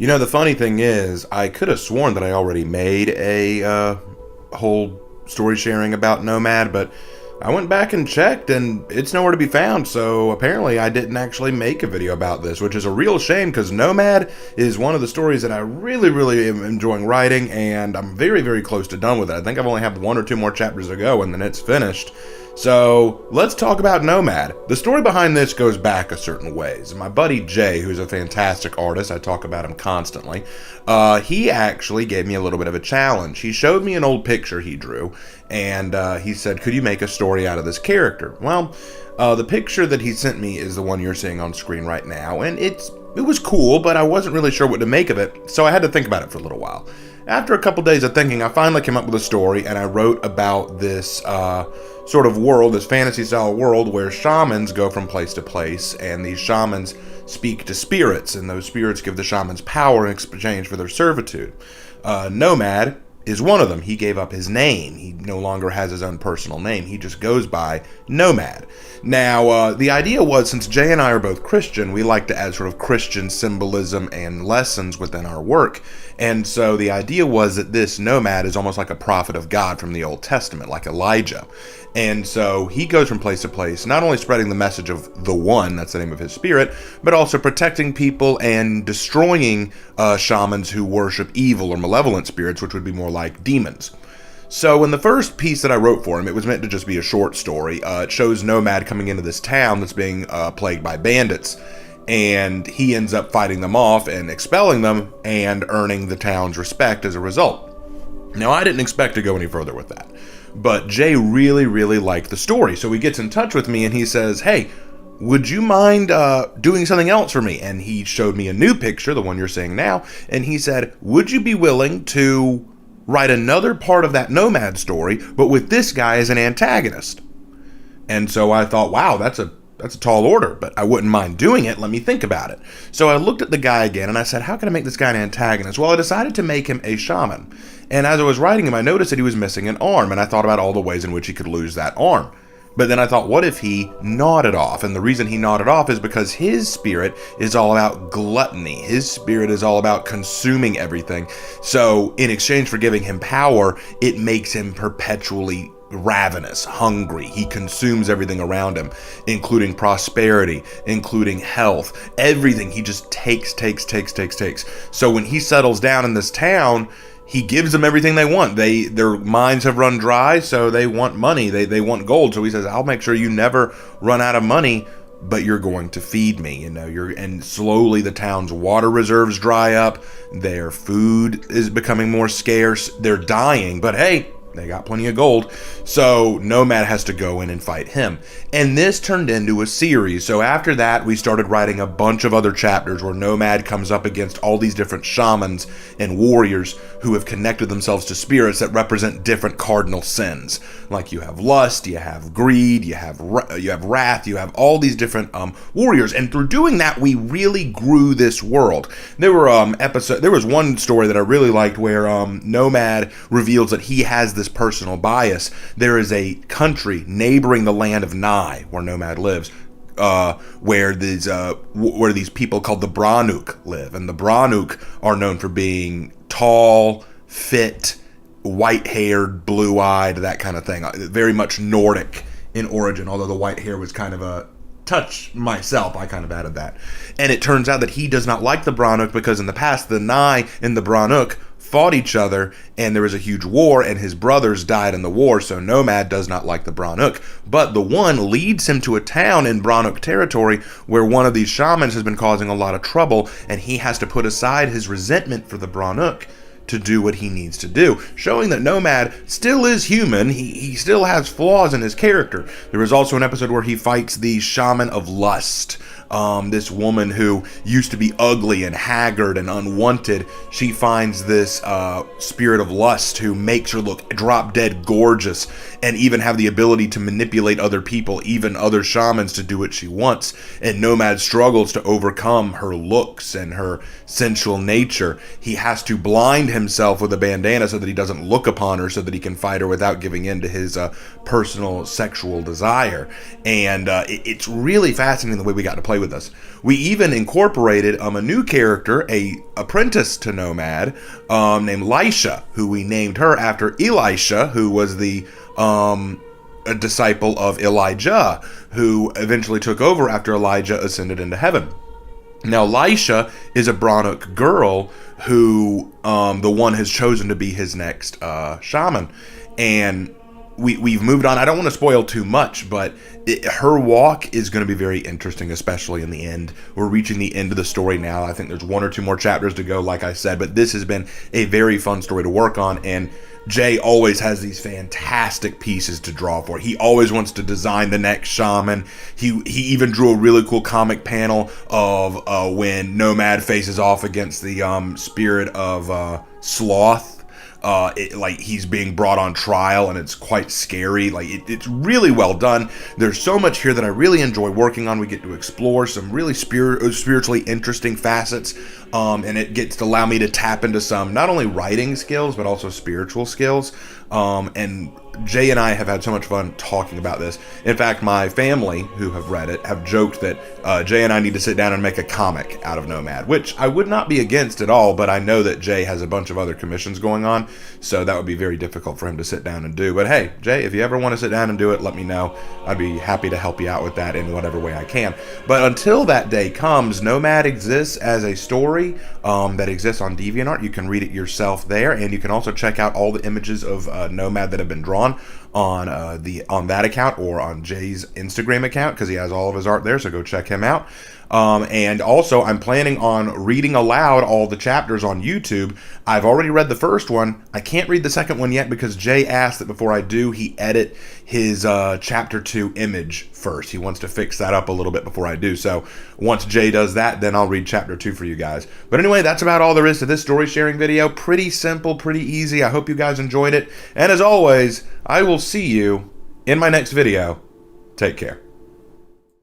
The funny thing is, I could have sworn that I already made a whole story sharing about Nomad, but I went back and checked and it's nowhere to be found, so apparently I didn't actually make a video about this, which is a real shame because Nomad is one of the stories that I really, really am enjoying writing, and I'm very, very close to done with it. I think I've only have one or two more chapters to go and then it's finished. So let's talk about Nomad. The story behind this goes back a certain ways. My buddy Jay, who's a fantastic artist, I talk about him constantly, he actually gave me a little bit of a challenge. He showed me an old picture he drew, and he said, could you make a story out of this character? Well, the picture that he sent me is the one you're seeing on screen right now, and it was cool, but I wasn't really sure what to make of it, so I had to think about it for a little while. After a couple days of thinking, I finally came up with a story, and I wrote about this sort of world, this fantasy-style world where shamans go from place to place, and these shamans speak to spirits, and those spirits give the shamans power in exchange for their servitude. Nomad is one of them. He gave up his name. He no longer has his own personal name. He just goes by Nomad. Now, the idea was, since Jay and I are both Christian, we like to add sort of Christian symbolism and lessons within our work. And so the idea was that this Nomad is almost like a prophet of God from the Old Testament, like Elijah. And so he goes from place to place, not only spreading the message of the One, that's the name of his spirit, but also protecting people and destroying shamans who worship evil or malevolent spirits, which would be more like demons. So in the first piece that I wrote for him, it was meant to just be a short story. It shows Nomad coming into this town that's being plagued by bandits, and he ends up fighting them off and expelling them and earning the town's respect as a result. Now, I didn't expect to go any further with that, but Jay really, really liked the story, so he gets in touch with me and he says, hey, would you mind doing something else for me? And he showed me a new picture, the one you're seeing now, and he said, would you be willing to write another part of that Nomad story, but with this guy as an antagonist? And so I thought, wow, that's a tall order, but I wouldn't mind doing it. Let me think about it. So I looked at the guy again and I said, how can I make this guy an antagonist? Well, I decided to make him a shaman. And as I was writing him, I noticed that he was missing an arm, and I thought about all the ways in which he could lose that arm. But then I thought, what if he gnawed it off? And the reason he gnawed it off is because his spirit is all about gluttony. His spirit is all about consuming everything. So in exchange for giving him power, it makes him perpetually ravenous, hungry. He consumes everything around him, including prosperity, including health, everything. He just takes. So when he settles down in this town, he gives them everything they want. Their minds have run dry, so they want money. They want gold. So he says, I'll make sure you never run out of money, but you're going to feed me. And slowly the town's water reserves dry up. Their food is becoming more scarce. They're dying, but hey, they got plenty of gold. So Nomad has to go in and fight him. And this turned into a series. So after that, we started writing a bunch of other chapters where Nomad comes up against all these different shamans and warriors who have connected themselves to spirits that represent different cardinal sins. Like you have lust, you have greed, you have wrath, you have all these different warriors. And through doing that, we really grew this world. There was one story that I really liked where Nomad reveals that he has this personal bias. There is a country neighboring the land of Nye, where Nomad lives, where these people called the Branuk live, and the Branuk are known for being tall, fit, white-haired, blue-eyed, that kind of thing. Very much Nordic in origin, although the white hair was kind of a touch myself. I kind of added that. And it turns out that he does not like the Branuk because in the past, the Nye and the Branuk fought each other, and there was a huge war, and his brothers died in the war, so Nomad does not like the Branuk. But the one leads him to a town in Branuk territory where one of these shamans has been causing a lot of trouble, and he has to put aside his resentment for the Branuk to do what he needs to do, showing that Nomad still is human. He still has flaws in his character. There is also an episode where he fights the shaman of lust. This woman who used to be ugly and haggard and unwanted, she finds this spirit of lust who makes her look drop dead gorgeous and even have the ability to manipulate other people, even other shamans, to do what she wants. And Nomad struggles to overcome her looks and her sensual nature. He has to blind himself with a bandana so that he doesn't look upon her, so that he can fight her without giving in to his personal sexual desire. And it's really fascinating the way we got to play with us. We even incorporated a new character, a apprentice to Nomad, named Lisha, who we named her after Elisha, who was the a disciple of Elijah, who eventually took over after Elijah ascended into heaven. Now, Lisha is a Brannock girl who the one has chosen to be his next shaman. And we've moved on. I don't want to spoil too much, but her walk is going to be very interesting, especially in the end. We're reaching the end of the story now. I think there's 1 or 2 more chapters to go, like I said, but this has been a very fun story to work on, and Jay always has these fantastic pieces to draw for. He always wants to design the next shaman. He even drew a really cool comic panel of when Nomad faces off against the spirit of Sloth. Like he's being brought on trial, and it's quite scary. Like it's really well done. There's so much here that I really enjoy working on. We get to explore some really spiritually interesting facets, and it gets to allow me to tap into some not only writing skills but also spiritual skills. And Jay and I have had so much fun talking about this. In fact, my family, who have read it, have joked that Jay and I need to sit down and make a comic out of Nomad, which I would not be against at all, but I know that Jay has a bunch of other commissions going on, so that would be very difficult for him to sit down and do. But hey, Jay, if you ever want to sit down and do it, let me know. I'd be happy to help you out with that in whatever way I can. But until that day comes, Nomad exists as a story that exists on DeviantArt. You can read it yourself there, and you can also check out all the images of Nomad that have been drawn on that account or on Jay's Instagram account, because he has all of his art there, so go check him out. And also, I'm planning on reading aloud all the chapters on YouTube. I've already read the first one. I can't read the second one yet because Jay asked that before I do, he edit his chapter 2 image first. He wants to fix that up a little bit before I do. So once Jay does that, then I'll read chapter 2 for you guys. But anyway, that's about all there is to this story sharing video. Pretty simple, pretty easy. I hope you guys enjoyed it. And as always, I will see you in my next video. Take care.